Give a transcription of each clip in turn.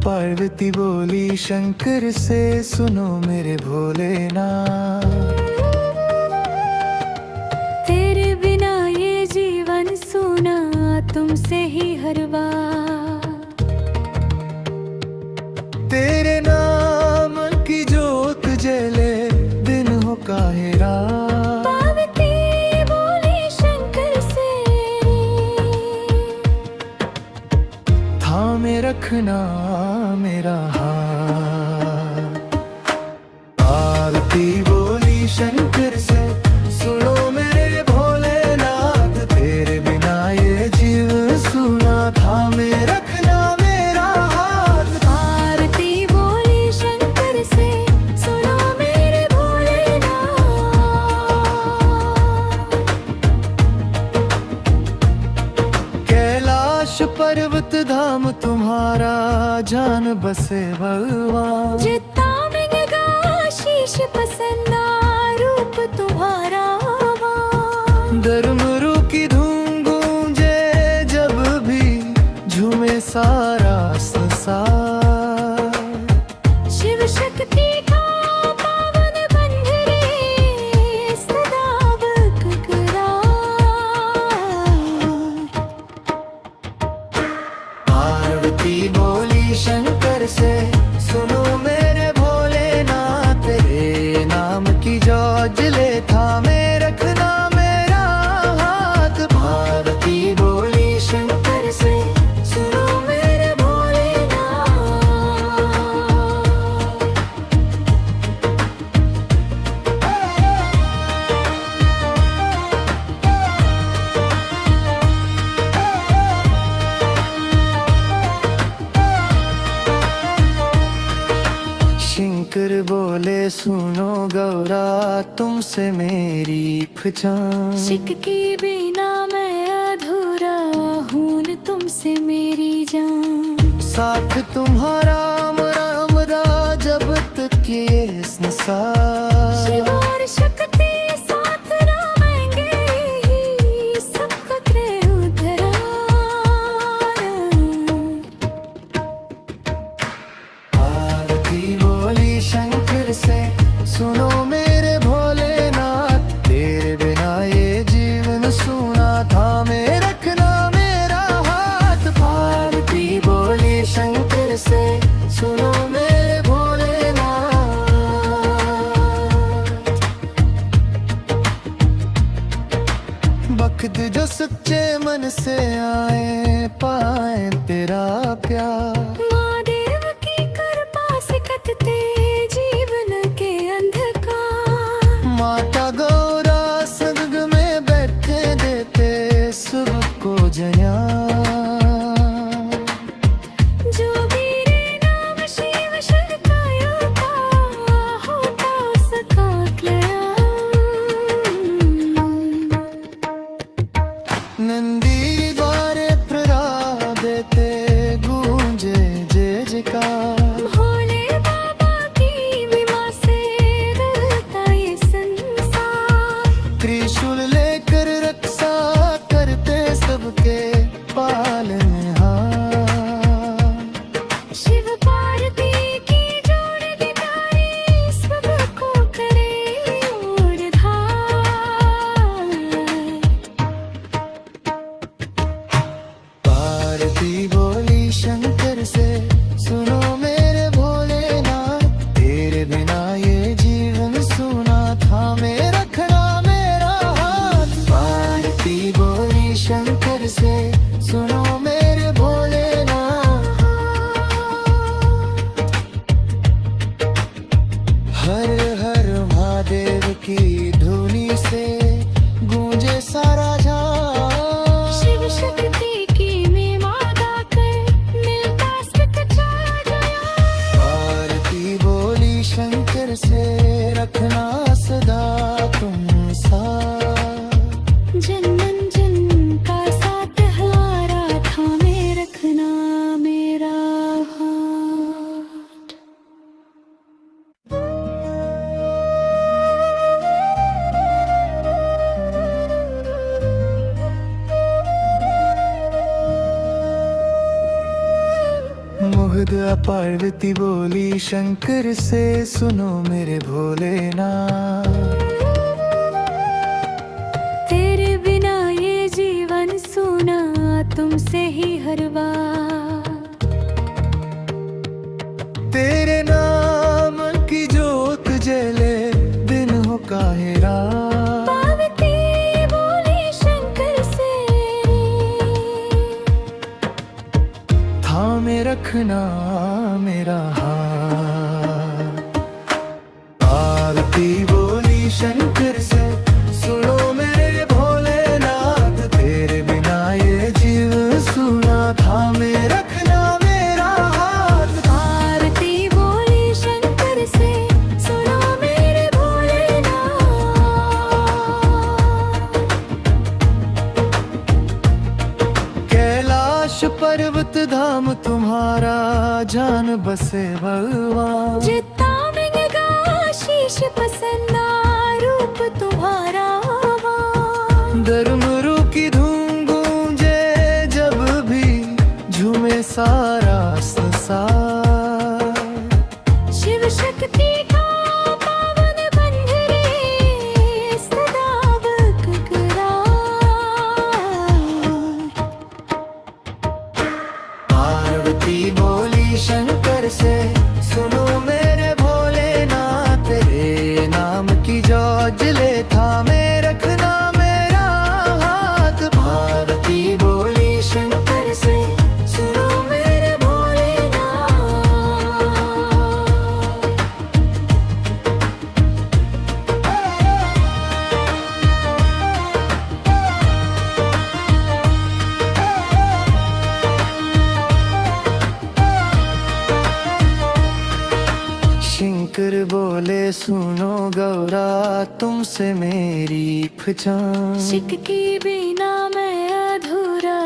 पार्वती बोली शंकर से, सुनो मेरे भोलेनाथ। तेरे बिना ये जीवन सूना, तुमसे ही हर बार। तेरे नाम की जोत जले, दिन हो काहे रात। पार्वती बोली शंकर से, थामे रखना मेरा हाथ। पार्वती बोली शंकर से, सुनो मेरे भोलेनाथ। तेरे बिना ये जीवन सूना, थामे रखना मेरा हाथ। पार्वती बोली शंकर से, सुनो मेरे भोलेनाथ। कैलाश पर्वत धाम तुम्हारा, जान बसे भगवान। जितना महंगा शीश पसंदा, रूप तुम्हारा आवान। डमरू की धूम गूंजे जब भी, झूमे सारा संसार। शिव शक्ति का पावन बंधरे, सदा बरकरार। पार्वती बोली शंकर से, सुनो मेरे भोलेनाथ। तेरे नाम की जौजले, थामे रखना मेरा हाथ। पार्वती बोली शंकर से, सुनो मेरे भोलेनाथ। शंकर बोले सुनो गौरा, तुमसे मेरी पहचान। शिक के बिना मैं अधूरा हूँ, न तुमसे मेरी जान। साथ तुम्हारा मरा जब तक ये संसार। शिव और शक्ति साथ ना आएंगे ही, सब खतरे उधर पार्वती बोली शंकर से, सुनो मेरे भोलेनाथ। तेरे बिना ये जीवन सूना, थामे रखना मेरा हाथ। पार्वती बोली शंकर से, सुनो मेरे भोलेनाथ। वक्त जो सच्चे मन से आए, पाए तेरा प्यार। महादेव की कृपा से कटते जीवन के अंधकार। माता गौरा संग में बैठे, देते सबको ज्ञान। जो मेरे नाम शिव शंकर का, होता उसका कल्याण। नंदी द्वारे प्रदा देते, गूंजे जय जयकार। भोले बाबा की महिमा से डरता ये संसार। त्रिशूल लेकर रक्षा करते, सबके पालनहार। शिव पार्वती की जोड़ी दी प्यारी, सबको करे उद्धार। पार्वती बोली शंकर से, सुनो मेरे भोलेनाथ। तेरे बिना ये जीवन सूना, थामे रखना मेरा हाथ। पार्वती बोली शंकर से, सुनो मेरे भोलेनाथ। हर हर महादेव की धुनी से, गूंजे सारा जहां। शिव शक्ति की महिमा गाकर, मिलता सच्चा जया। पार्वती बोली शंकर से, रखना सदा तुम साथ। जन्मन जन्म का साथ हमारा, थामे रखना मेरा हाथ। मुग्ध पार्वती बोली शंकर से, सुनो मेरे भोलेनाथ। तेरे बिना ये जीवन सूना, तुमसे ही हर बार। तेरे नाम की जोत जले, दिन हो काहे रात। पार्वती बोली शंकर से, थामे रखना मेरा हाथ। पार्वती बोली शंकर से, सुनो मेरे भोलेनाथ। तेरे बिना ये जीव सूना, थामे रखना मेरा हाथ। पार्वती बोली शंकर से, सुनो मेरे भोलेनाथ। कैलाश पर्वत धाम तुम्हारा, जान बसे भगवान। जितना मिलेगा शीश पसंदा, रूप तुम्हारा आवान। धर्मरू की धूम गूंजे, जब भी झूमे सारा संसार। शिव शक्ति का पावन बंध रे, सदा बरकरार। पार्वती बोली शंकर से, सुनो मेरे भोलेनाथ। तेरे नाम की जौजले, थामे रखना मेरा हाथ। पार्वती बोली शंकर से, सुनो मेरे भोलेनाथ। शंकर बोले सुनो गौरा, तुमसे मेरी पहचान। शिक के बिना मैं अधूरा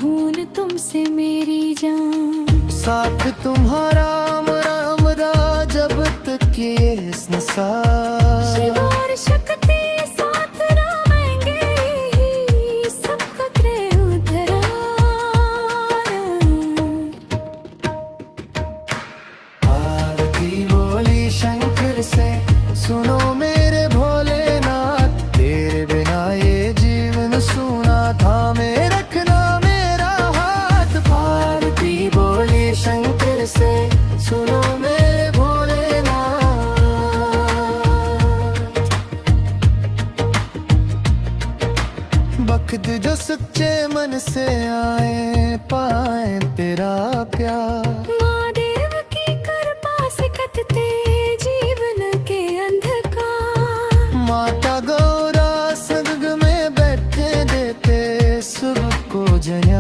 हूँ, तुमसे मेरी जान। साथ तुम्हारा राम दा, जब तक ये संसार। शिव और शक्ति साथ रहेंगे ही, सबका क्रय उधरा। पार्वती बोली शंकर से, सुनो मेरे भोलेनाथ। तेरे बिना ये जीवन सूना, थामे रखना मेरा हाथ। पार्वती बोली शंकर से, सुनो मेरे भोलेनाथ। वक्त जो सच्चे मन से आए, पाए तेरा प्यार। महादेव की कृपा से कटते जीवन के अंधकार। माता गौरा संग में बैठे, देते सबको ज्ञान।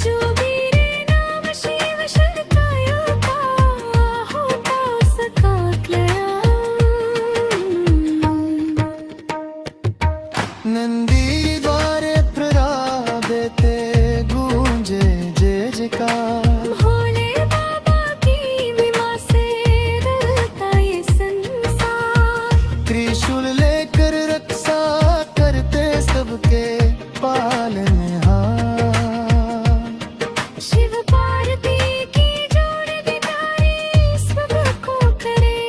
जो मेरे नाम शिव शंकर का, होता उसका कल्याण। नंदी द्वारे प्ररा देते, गूंजे जय जयकार। भोले बाबा की महिमा से डरता ये संसार। त्रिशूल लेकर रक्षा करते, सबके पालनहार। शिव पार्वती की जोड़ बिताई, सबको करे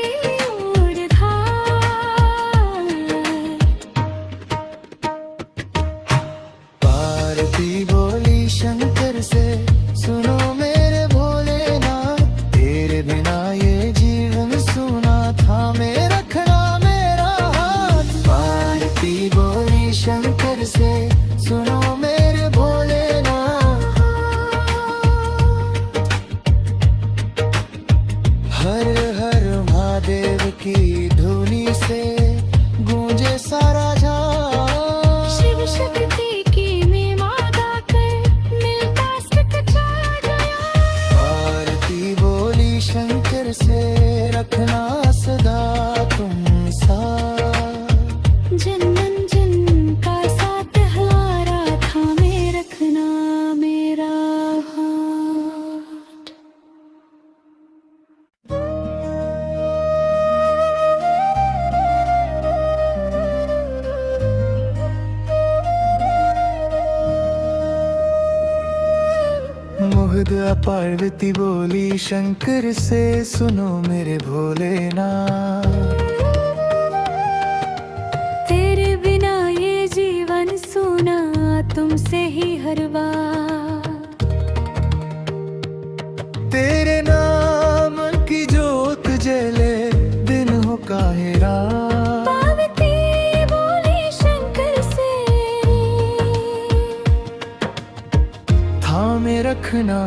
उद्धार। पार्वती बोली शंकर से, सुनो मेरे भोलेनाथ। तेरे बिना ये जीवन सूना, थामे रखना मेरा हाथ। पार्वती बोली शंकर से, सुनो मेरे भोलेनाथ। हर हर महादेव की धुनी से, गूंजे सारा जहां। शिव शक्ति की महिमा गाकर, मिलता सच्चा जया। आरती बोली शंकर से, रखना सदा तुम साथ। जन्मन जन्म का साथ हमारा, थामे रखना मेरा हाथ। मोह पार्वती बोली शंकर से, सुनो मेरे भोलेनाथ। तेरे बिना ये जीवन सूना, तुमसे ही हर बार। तेरे नाम की जोत जले, दिन हो काहे रात। पार्वती बोली शंकर से, थामे रखना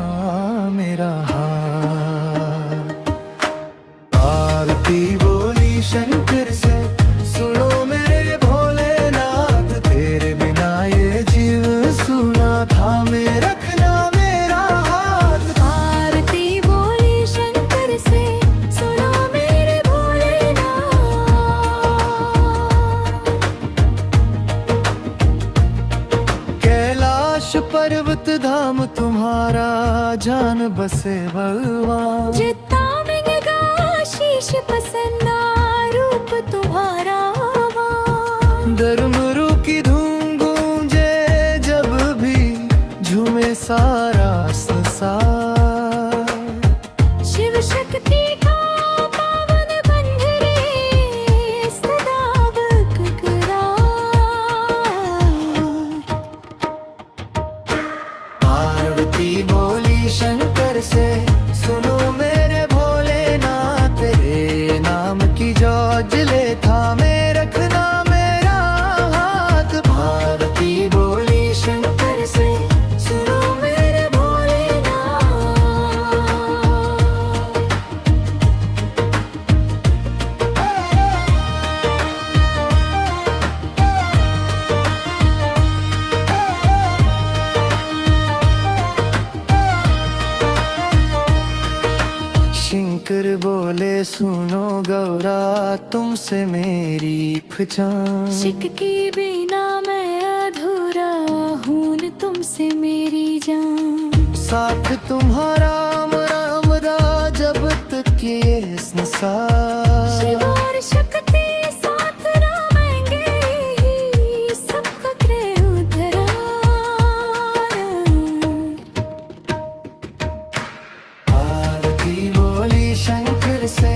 मेरा हाथ। पार्वती बोली शंकर से, सुनो मेरे भोलेनाथ। तेरे बिना ये जीव सूना, थामे रखना मेरा हाथ। पार्वती बोली शंकर से, सुनो मेरे भोलेनाथ। कैलाश पर्वत धाम तुम्हारा, जान बसे भगवान। जितना मिलेगा शीश पसंदा, रूप तुम्हारा आवाज। धर्मरू की धूम गूंजे जब भी, झूमे सारा संसार। शिव शक्ति का पावन बंधरे, सदा बरकरार। पार्वती बोली शंकर से, सुनो मेरे भोलेनाथ। तेरे नाम की जौज ले, थामे रखना मेरा हाथ। पार्वती बोली शंकर से, सुनो मेरे भोलेनाथ। शंकर बोले सुनो गौरा, तुमसे मेरी पहचान। शिक के बिना मैं अधूरा हूँ न, तुमसे मेरी जान। साथ तुम्हारा मरा मरा, जब तक ये संसार। शिव और शक्ति साथ रहेंगे ही, सबका क्रय उधरा। पार्वती बोली शंकर से,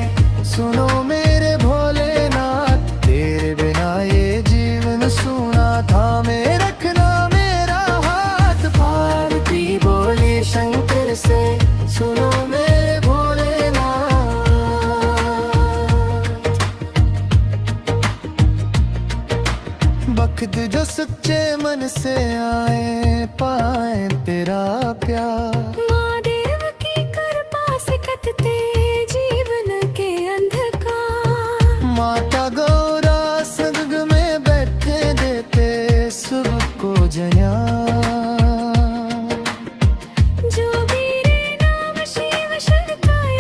सुनो मेरे भोलेनाथ। तेरे बिना ये जीवन सूना, थामे रखना मेरा हाथ। पार्वती बोली शंकर से, सुनो मेरे भोलेनाथ। वक्त जो सच्चे मन से आए, पाए तेरा प्यार। महादेव की कृपा से कटते जीवन के अंधकार। माता गौरा संग में बैठे, देते सबको जया। जो मेरे नाम शिव शंकर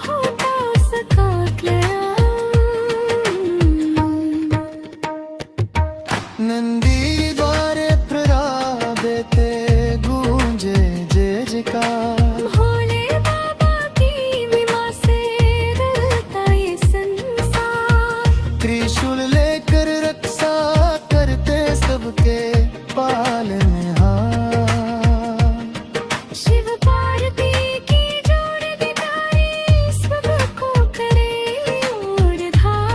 होता उसका कल्याण। नंदी द्वारे प्रराह देते, गूंजे जय जयकार। भोले बाबा की महिमा से डरता ये संसार। त्रिशूल लेकर रक्षा करते, सबके पालनहार। शिव पार्वती की जोड़ी बिताई, सबको करे उद्धार।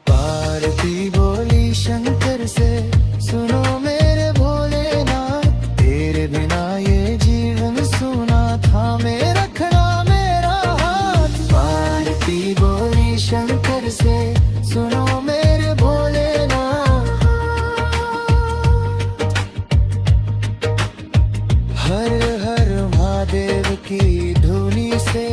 पार्वती बोली शंकर से, सुनो मेरे भोलेनाथ। तेरे बिना ये जीवन सूना, थामे रखना मेरा हाथ। पार्वती बोली शंकर से, सुनो मेरे भोलेनाथ। हर हर महादेव की धुनी से,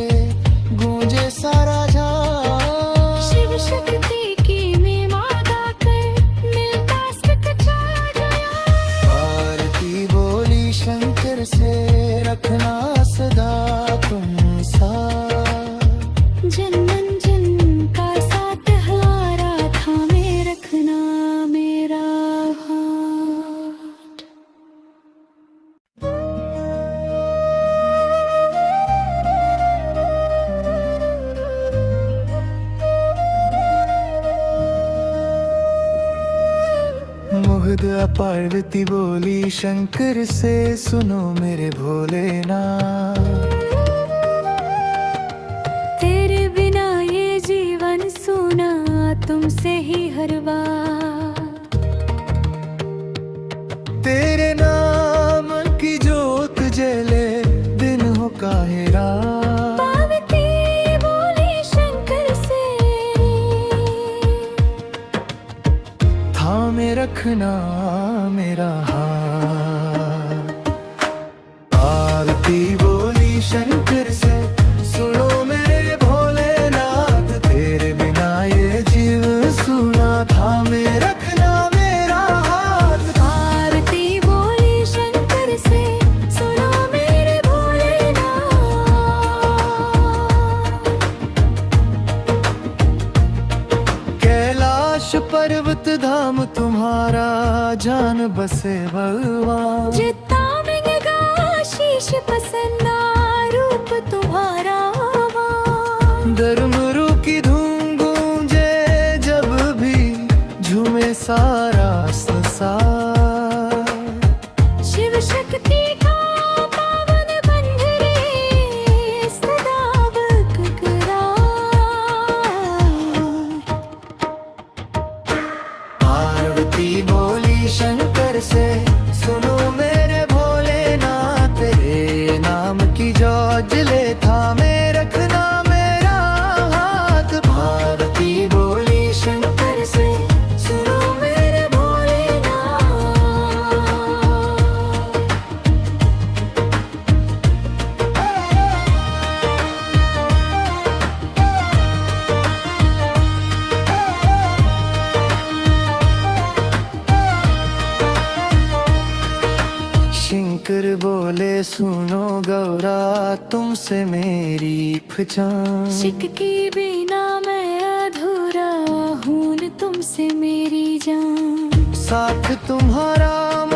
गूंजे सारा जहां। शिव शक्ति की महिमा गाकर, मिलता सच्चा जया। आरती बोली शंकर से, रखना सदा तुम साथ। जन्मन जन्म का साथ हमारा, थामे रखना मेरा हाथ। मुग्ध पार्वती बोली शंकर से सुनो मेरे भोलेनाथ, तेरे बिना ये जीवन सूना तुमसे ही हर बार। तेरे नाम की जोत जले दिन हो काहे रात। पार्वती बोली शंकर से थामे रखना मेरा हाथ। पार्वती बोली शंकर से सुनो मेरे भोलेनाथ, तेरे बिना ये जीव सुना थामे रखना मेरा हाथ। पार्वती बोली शंकर से सुनो मेरे भोलेनाथ, कैलाश पर्वत धाम तुम्हारा जान बसे भगवान। जितना मिलेगा शीश पसंदा रूप तुम्हारा मान। धर्मरू की धूम गूंजे जब भी झूमे सारा संसार। शिव शक्ति का पावन बंधरे सदा बरकरार। पार्वती बोली शंकर से सुनो मेरे भोलेनाथ, तेरे नाम की जोजले थामे रखना मेरा हाथ। पार्वती बोली शंकर से सुनो मेरे भोलेनाथ, शंकर बोले सुनो गौरा तुमसे मेरी पहचान। शिक के बिना मैं अधूरा हूँ न तुमसे मेरी जान। साथ तुम्हारा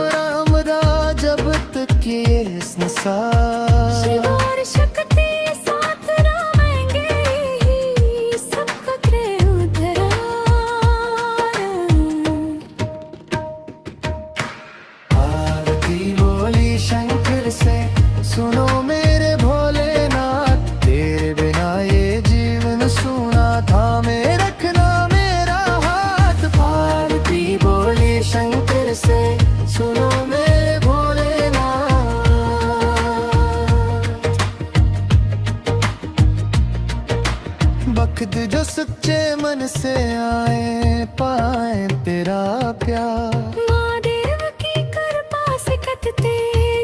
राम दा जब तक ये संसार। शिव और शक्ति साथ रहेंगे ही सबका क्रय उधरा। पार्वती बोली शंकर से सुनो मेरे भोलेनाथ, तेरे बिना ये जीवन सूना थामे रखना मेरा हाथ। पार्वती बोली शंकर से सुनो मेरे भोलेनाथ, वक्त जो सच्चे मन से आए पाए तेरा प्यार। महादेव की कृपा से कटते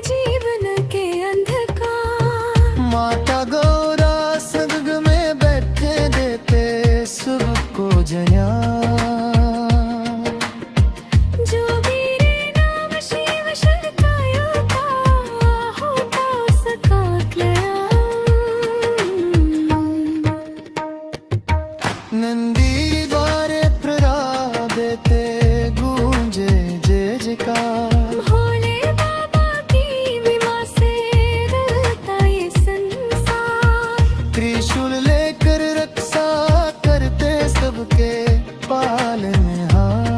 जीवन के अंधकार। माता गौरा संग में बैठे देते सबको ज्ञान। जो मेरे नाम शिव शंकर का होता उसका कल्याण। नंदी द्वारे प्रदा देते गूंजे जय जयकार। भोले बाबा की महिमा से डरता ये संसार। त्रिशूल लेकर रक्षा करते सबके पालनहार।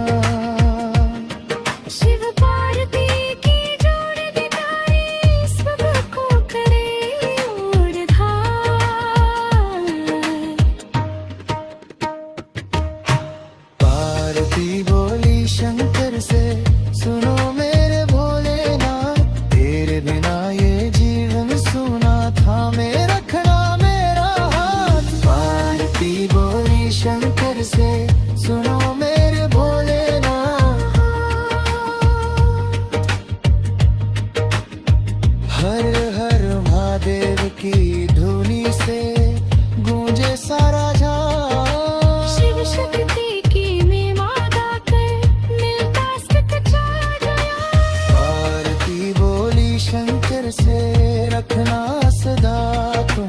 शिव पार्वती की जोड़ दिखाई सबको करे उद्धार। पार्वती बोली शंकर से सुनो मेरे भोलेनाथ, तेरे बिना ये जीवन सूना थामे रखना मेरा हाथ। पार्वती बोली शंकर से सुनो मेरे भोलेनाथ, हर हर महादेव की धुनी से गूंजे सारा जहां। शिव शक्ति की महिमा गाकर मिलता सच्चा ज्ञान। पार्वती बोली शंकर से रखना सदा तुम